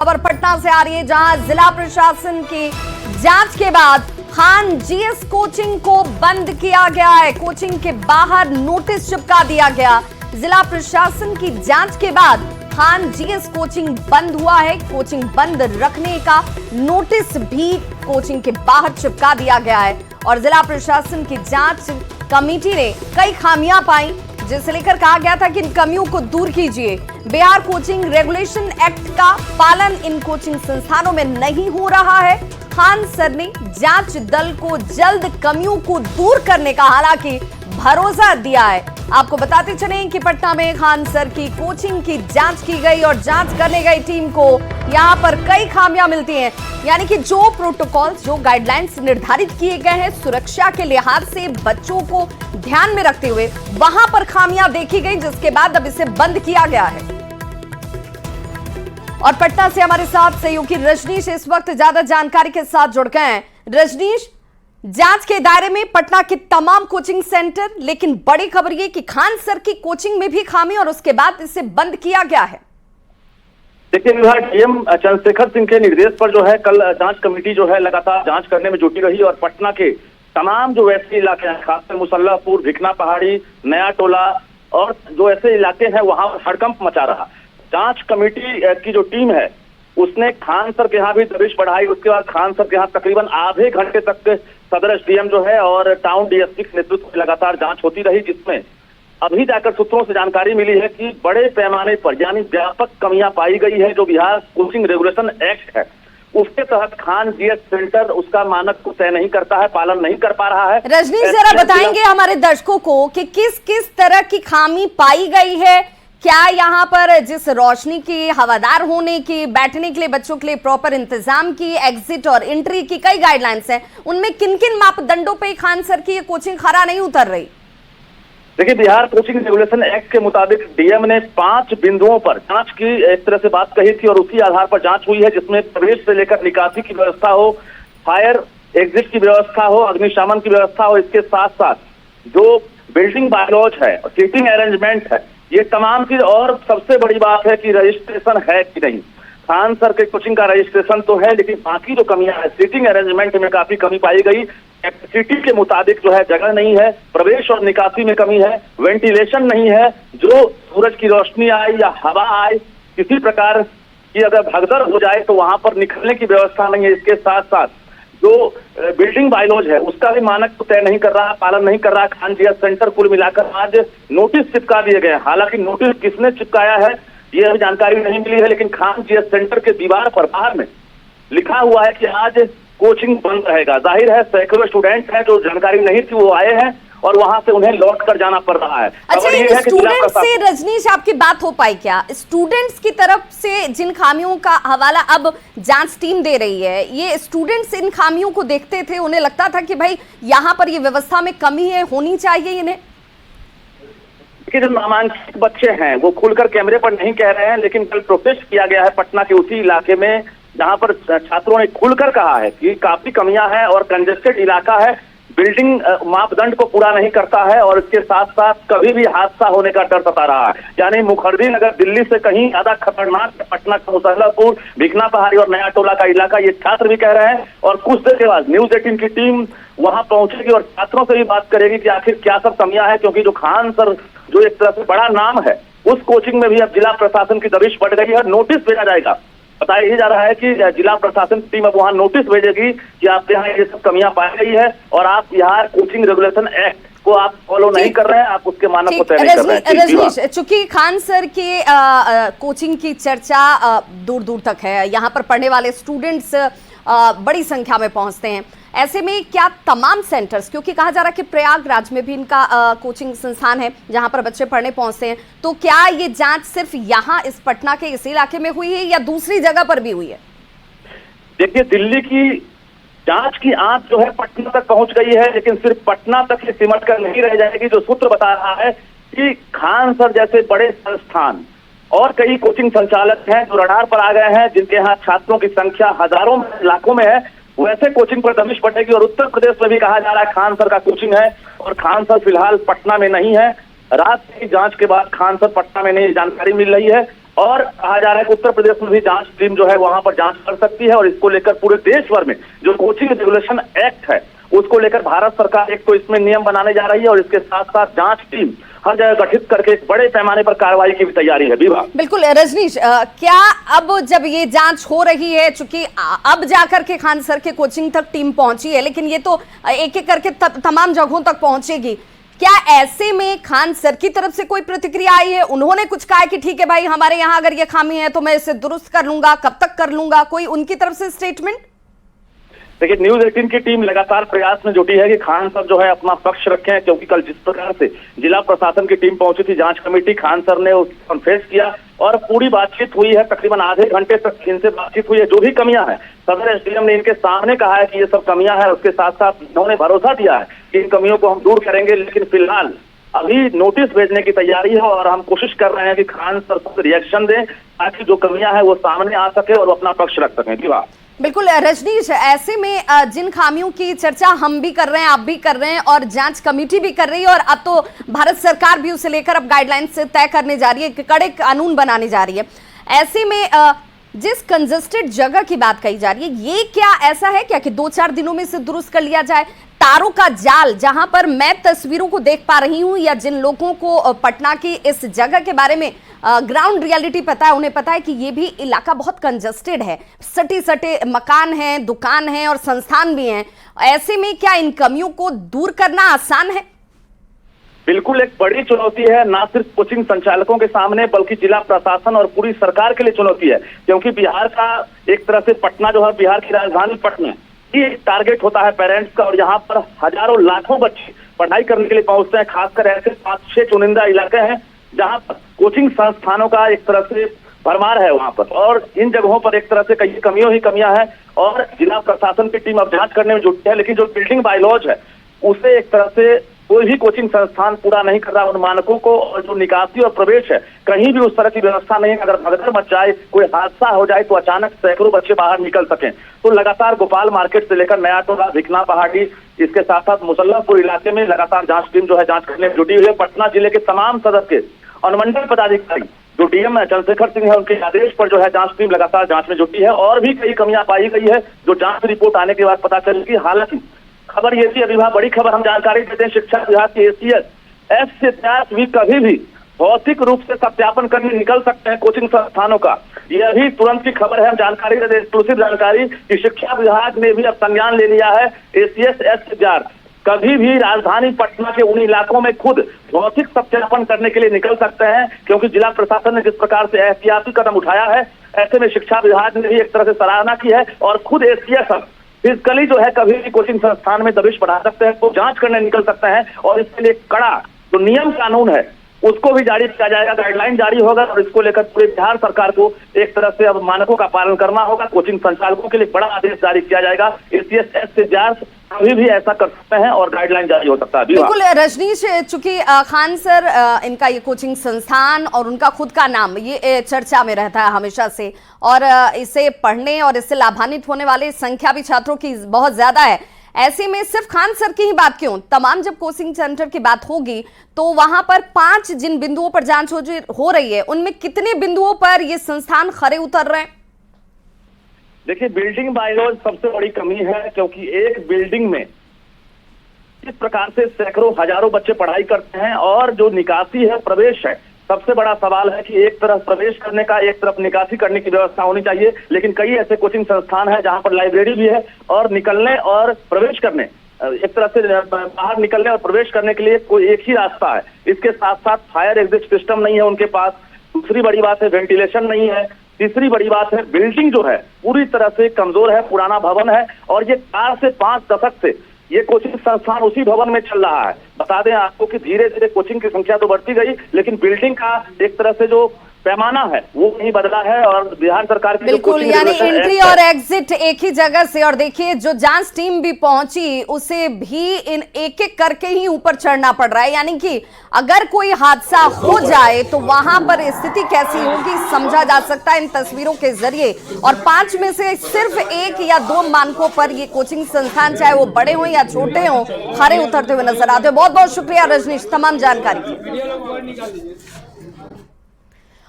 खबर पटना से आ रही है, जहां जिला प्रशासन की जांच के बाद खान जीएस कोचिंग को बंद किया गया है। कोचिंग के बाहर नोटिस चिपका दिया गया। जिला प्रशासन की जांच के बाद खान जीएस कोचिंग बंद हुआ है। कोचिंग बंद रखने का नोटिस भी कोचिंग के बाहर चिपका दिया गया है और जिला प्रशासन की जांच कमेटी ने कई खामियां पाई, जिसे लेकर कहा गया था कि इन कमियों को दूर कीजिए। बिहार कोचिंग रेगुलेशन एक्ट का पालन इन कोचिंग संस्थानों में नहीं हो रहा है। खान सर ने जांच दल को जल्द कमियों को दूर करने का हालांकि भरोसा दिया है। आपको बताते चलें कि पटना में खान सर की कोचिंग की जांच की गई और जांच करने गई टीम को यहां पर कई खामियां मिलती हैं, यानी कि जो प्रोटोकॉल, जो गाइडलाइंस निर्धारित किए गए हैं सुरक्षा के लिहाज से बच्चों को ध्यान में रखते हुए, वहां पर खामियां देखी गई, जिसके बाद अब इसे बंद किया गया है। और पटना से हमारे साथ सहयोगी रजनीश इस वक्त ज्यादा जानकारी के साथ जुड़ गए हैं। रजनीश, जांच के दायरे में पटना के तमाम कोचिंग सेंटर, लेकिन बड़ी खबर यह कि खान सर की कोचिंग में भी खामी और उसके बाद इसे बंद किया गया है। देखिए, विभाग डीएम चंद्रशेखर सिंह के निर्देश पर जो है कल जांच कमेटी जो है लगातार जांच करने में जुटी रही और पटना के तमाम जो ऐसे इलाके हैं, खासकर मुसल्लापुर, भिकना पहाड़ी, नया टोला और जो ऐसे इलाके हैं वहां हड़कंप मचा रहा। जांच कमेटी की जो टीम है उसने खान सर के यहाँ भी दबिश बढ़ाई। उसके बाद खान सर के यहाँ तकरीबन आधे घंटे तक सदर एसडीएम जो है और टाउन डीएसपी के नेतृत्व में लगातार जांच होती रही, जिसमें अभी जाकर सूत्रों से जानकारी मिली है कि बड़े पैमाने पर यानी व्यापक कमियां पाई गई है। जो बिहार कोचिंग रेगुलेशन एक्ट है उसके तहत खान जीएस सेंटर उसका मानक को तय नहीं करता है, पालन नहीं कर पा रहा है। रजनीश, जरा बताएंगे हमारे दर्शकों को कि किस किस तरह की खामी पाई गई है? क्या यहाँ पर जिस रोशनी की, हवादार होने की, बैठने के लिए बच्चों के लिए प्रॉपर इंतजाम की, एग्जिट और एंट्री की कई गाइडलाइंस हैं, उनमें किन किन मापदंडों पे खान सर की ये कोचिंग खरा नहीं उतर रही? देखिए, बिहार कोचिंग रेगुलेशन एक्ट के मुताबिक डीएम ने 5 बिंदुओं पर जांच की एक तरह से बात कही थी और उसी आधार पर जांच हुई है, जिसमें प्रवेश से लेकर निकासी की व्यवस्था हो, फायर एग्जिट की व्यवस्था हो, अग्निशमन की व्यवस्था हो। इसके साथ साथ जो बिल्डिंग बायलॉज है, सीटिंग अरेंजमेंट है, ये तमाम चीज। और सबसे बड़ी बात है कि रजिस्ट्रेशन है कि नहीं। खान सर के कोचिंग का रजिस्ट्रेशन तो है, लेकिन बाकी जो कमियां है, सीटिंग अरेंजमेंट में काफी कमी पाई गई। कैपेसिटी के मुताबिक जो है जगह नहीं है, प्रवेश और निकासी में कमी है, वेंटिलेशन नहीं है, जो सूरज की रोशनी आए या हवा आए, किसी प्रकार की अगर भगदड़ हो जाए तो वहां पर निकलने की व्यवस्था नहीं है। इसके साथ साथ जो बिल्डिंग बायलॉज है उसका भी मानक को तय नहीं कर रहा, पालन नहीं कर रहा। खान जीएस सेंटर कुल मिलाकर आज नोटिस चिपका दिए गए। हालांकि नोटिस किसने चिपकाया है ये अभी जानकारी नहीं मिली है, लेकिन खान जीएस सेंटर के दीवार पर बाहर में लिखा हुआ है कि आज कोचिंग बंद रहेगा। जाहिर है सैकड़ों स्टूडेंट हैं, जो जानकारी नहीं थी वो आए हैं और वहां से उन्हें लौट कर जाना पड़ रहा है। अच्छा, स्टूडेंट्स से रजनीश आपकी बात हो पाई क्या? स्टूडेंट्स की तरफ से जिन खामियों का हवाला अब जांच टीम दे रही है, ये स्टूडेंट्स इन खामियों को देखते थे, उन्हें लगता था कि भाई यहाँ पर ये व्यवस्था में कमी है, होनी चाहिए इन्हें? जो नामांकित बच्चे हैं वो खुलकर कैमरे पर नहीं कह रहे हैं, लेकिन कल प्रोटेस्ट किया गया है पटना के उसी इलाके में जहां पर छात्रों ने खुलकर कहा है कि काफी कमियां हैं और कंजेस्टेड इलाका है, बिल्डिंग मापदंड को पूरा नहीं करता है और इसके साथ साथ कभी भी हादसा होने का डर सता रहा है। यानी मुखर्जी नगर दिल्ली से कहीं ज्यादा खतरनाक है पटना का मुसल्लापुर, भिकना पहाड़ी और नया टोला का इलाका, ये छात्र भी कह रहे हैं। और कुछ देर के बाद न्यूज 18 की टीम वहां पहुंचेगी और छात्रों से भी बात करेगी कि आखिर क्या सब कमियां हैं, क्योंकि जो खान सर जो एक तरह से बड़ा नाम है उस कोचिंग में भी अब जिला प्रशासन की दबिश बढ़ गई है। नोटिस भेजा जाएगा। बताया ही जा रहा है कि जिला प्रशासन टीम अब वहां नोटिस भेजेगी कि आपके यहाँ ये सब कमियां पाई गई है और आप बिहार कोचिंग रेगुलेशन एक्ट को आप फॉलो नहीं कर रहे हैं, आप उसके मानक को तय नहीं कर रहे हैं। रजनीश, चूंकि खान सर के कोचिंग की चर्चा दूर दूर तक है, यहाँ पर पढ़ने वाले स्टूडेंट्स बड़ी संख्या में पहुंचते हैं, ऐसे में क्या तमाम सेंटर्स, क्योंकि कहा जा रहा है कि प्रयागराज में भी इनका कोचिंग संस्थान है जहां पर बच्चे पढ़ने पहुंचते हैं, तो क्या ये जांच सिर्फ यहाँ इस पटना के इस इलाके में हुई है या दूसरी जगह पर भी हुई है? देखिए, दिल्ली की जांच की आंच जो है पटना तक पहुंच गई है, लेकिन सिर्फ पटना तक ही सिमट कर नहीं रह जाएगी। जो सूत्र बता रहा है कि खान सर जैसे बड़े संस्थान और कई कोचिंग संचालक हैं जो रडार पर आ गए हैं, जिनके यहाँ छात्रों की संख्या हजारों में, लाखों में है, वैसे कोचिंग पर दबिश बढ़ेगी। और उत्तर प्रदेश में भी कहा जा रहा है खान सर का कोचिंग है और खान सर फिलहाल पटना में नहीं है। रात की जांच के बाद खान सर पटना में नहीं जानकारी मिल रही है। और कहा जा रहा है कि उत्तर प्रदेश में भी जांच टीम जो है वहां पर जांच कर सकती है और इसको लेकर पूरे देश भर में जो कोचिंग रेगुलेशन एक्ट है उसको लेकर भारत सरकार एक तो इसमें नियम बनाने जा रही है और इसके साथ साथ जांच टीम हर जगह गठित करके एक बड़े पैमाने पर कार्रवाई की भी तैयारी है। विभा, बिल्कुल रजनीश, क्या अब जब ये जांच हो रही है, चूंकि अब जाकर के खान सर के कोचिंग तक टीम पहुंची है, लेकिन ये तो एक एक करके तमाम जगहों तक पहुंचेगी, क्या ऐसे में खान सर की तरफ से कोई प्रतिक्रिया आई है? उन्होंने कुछ कहा है कि ठीक है भाई, हमारे यहाँ अगर ये खामी है तो मैं इसे दुरुस्त कर लूंगा, कब तक कर लूंगा, कोई उनकी तरफ से स्टेटमेंट? देखिए, न्यूज 18 की टीम लगातार प्रयास में जुटी है कि खान सर जो है अपना पक्ष रखें, क्योंकि कल जिस प्रकार से जिला प्रशासन की टीम पहुंची थी जांच कमेटी, खान सर ने उसको कन्फेस किया और पूरी बातचीत हुई है। तकरीबन आधे घंटे तक इनसे बातचीत हुई है। जो भी कमियां हैं सदर एसडीएम ने इनके सामने कहा है कि ये सब कमियां हैं। उसके साथ साथ इन्होंने भरोसा दिया है कि इन कमियों को हम दूर करेंगे, लेकिन फिलहाल अभी नोटिस भेजने की तैयारी है और हम कोशिश कर रहे हैं कि खान सर को रिएक्शन दें ताकि जो कमियां हैं वो सामने आ सके और अपना पक्ष रख सकें। जी वाह, बिल्कुल रजनीश, ऐसे में जिन खामियों की चर्चा हम भी कर रहे हैं, आप भी कर रहे हैं और जांच कमेटी भी कर रही है और अब तो भारत सरकार भी उसे लेकर अब गाइडलाइंस तय करने जा रही है, कड़े कानून बनाने जा रही है, ऐसे में जिस कंजेस्टेड जगह की बात कही जा रही है, ये क्या ऐसा है क्या कि 2-4 दिनों में इसे दुरुस्त कर लिया जाए? तारों का जाल, जहां पर मैं तस्वीरों को देख पा रही हूं या जिन लोगों को पटना की इस जगह के बारे में ग्राउंड रियलिटी पता है, उन्हें पता है कि ये भी इलाका बहुत कंजेस्टेड है, सटे सटे मकान हैं, दुकान हैं और संस्थान भी हैं। ऐसे में क्या इन कमियों को दूर करना आसान है? बिल्कुल एक बड़ी चुनौती है, ना सिर्फ कोचिंग संचालकों के सामने बल्कि जिला प्रशासन और पूरी सरकार के लिए चुनौती है, क्योंकि बिहार का एक तरह से पटना जो है बिहार की राजधानी पटना ये टारगेट होता है पेरेंट्स का और यहाँ पर हजारों लाखों बच्चे पढ़ाई करने के लिए पहुंचते हैं। खासकर ऐसे 5-6 चुनिंदा इलाके हैं जहाँ पर कोचिंग संस्थानों का एक तरह से भरमार है वहां पर, और इन जगहों पर एक तरह से कई कमियां हैं और जिला प्रशासन की टीम अब जांच करने में जुटी है। लेकिन जो बिल्डिंग बायलॉज है उसे एक तरह से कोई भी कोचिंग संस्थान पूरा नहीं कर रहा उन मानकों को, और जो निकासी और प्रवेश है कहीं भी उस तरह की व्यवस्था नहीं है। अगर भगदड़ मच जाए, कोई हादसा हो जाए तो अचानक सैकड़ों बच्चे बाहर निकल सकें। तो लगातार गोपाल मार्केट से लेकर नया टोला, भिकना पहाड़ी, इसके साथ साथ मुसल्लमपुर इलाके में लगातार जांच टीम जो है जांच करने में जुटी हुई है। पटना जिले के तमाम सदर के अनुमंडल पदाधिकारी जो डीएम है चंद्रशेखर सिंह है, उनके आदेश पर जो है जांच टीम लगातार जांच में जुटी है और भी कई कमियां पाई गई है जो जांच रिपोर्ट आने के बाद पता चलेगी। हालांकि खबर ये थी, अभी बड़ी खबर हम जानकारी देते हैं, शिक्षा विभाग के एसीएस एस सिद्धार्थ भी कभी भी भौतिक रूप से सत्यापन करने निकल सकते हैं कोचिंग संस्थानों का। यह भी तुरंत की खबर है, हम जानकारी देते हैं, एक्सक्लूसिव जानकारी कि शिक्षा विभाग ने भी अब संज्ञान ले लिया है। एसीएस एस सिद्धार्थ कभी भी राजधानी पटना के उन इलाकों में खुद भौतिक सत्यापन करने के लिए निकल सकते हैं, क्योंकि जिला प्रशासन ने जिस प्रकार से एहतियाती कदम उठाया है, ऐसे में शिक्षा विभाग ने भी एक तरह से सराहना की है और खुद एसीएस फिजिकली जो है कभी भी कोचिंग संस्थान में दबिश बढ़ा सकते हैं, तो जांच करने निकल सकते हैं और इसके लिए कड़ा जो नियम कानून है उसको भी जारी किया जाएगा, गाइडलाइन जारी होगा और इसको लेकर पूरे बिहार सरकार को एक तरह से अब मानकों का पालन करना होगा। कोचिंग संचालकों के लिए बड़ा आदेश जारी किया जाएगा। एसीएस एस सिद्धार्थ कभी भी ऐसा कर सकते हैं और गाइडलाइन जारी हो सकता है। बिल्कुल रजनीश, चूंकि खान सर इनका ये कोचिंग संस्थान और उनका खुद का नाम ये चर्चा में रहता है हमेशा से, और इसे पढ़ने और इससे लाभान्वित होने वाले संख्या भी छात्रों की बहुत ज्यादा है। ऐसे में सिर्फ खान सर की ही बात क्यों, तमाम जब कोचिंग सेंटर की बात होगी तो वहां पर 5 जिन बिंदुओं पर जांच हो रही है, उनमें कितने बिंदुओं पर ये संस्थान खरे उतर रहे हैं? देखिए, बिल्डिंग बायलॉज सबसे बड़ी कमी है, क्योंकि एक बिल्डिंग में इस प्रकार से सैकड़ों हजारों बच्चे पढ़ाई करते हैं और जो निकासी है, प्रवेश है, सबसे बड़ा सवाल है कि एक तरफ प्रवेश करने का, एक तरफ निकासी करने की व्यवस्था होनी चाहिए। लेकिन कई ऐसे कोचिंग संस्थान है जहां पर लाइब्रेरी भी है और निकलने और प्रवेश करने, एक तरह से बाहर निकलने और प्रवेश करने के लिए कोई एक ही रास्ता है। इसके साथ साथ फायर एग्जिट सिस्टम नहीं है उनके पास। दूसरी बड़ी बात है वेंटिलेशन नहीं है। तीसरी बड़ी बात है बिल्डिंग जो है पूरी तरह से कमजोर है, पुराना भवन है और ये 4 से 5 दशक से ये कोचिंग संस्थान उसी भवन में चल रहा है। बता दें आपको कि धीरे धीरे कोचिंग की संख्या तो बढ़ती गई, लेकिन बिल्डिंग का एक तरह से जो पैमाना है वो नहीं बदला है और बिहार सरकार की बिल्कुल, यानी एंट्री और एग्जिट एक ही जगह से। और देखिए, जो जांच टीम भी पहुंची उसे भी इन एक एक करके ही ऊपर चढ़ना पड़ रहा है, यानी कि अगर कोई हादसा हो जाए तो वहां पर स्थिति कैसी होगी समझा जा सकता है इन तस्वीरों के जरिए। और 5 में से सिर्फ 1 या 2 मानकों पर ये कोचिंग संस्थान, चाहे वो बड़े हों या छोटे हों, खरे उतरते हुए नजर आते हैं। बहुत बहुत शुक्रिया रजनीश तमाम जानकारी के लिए।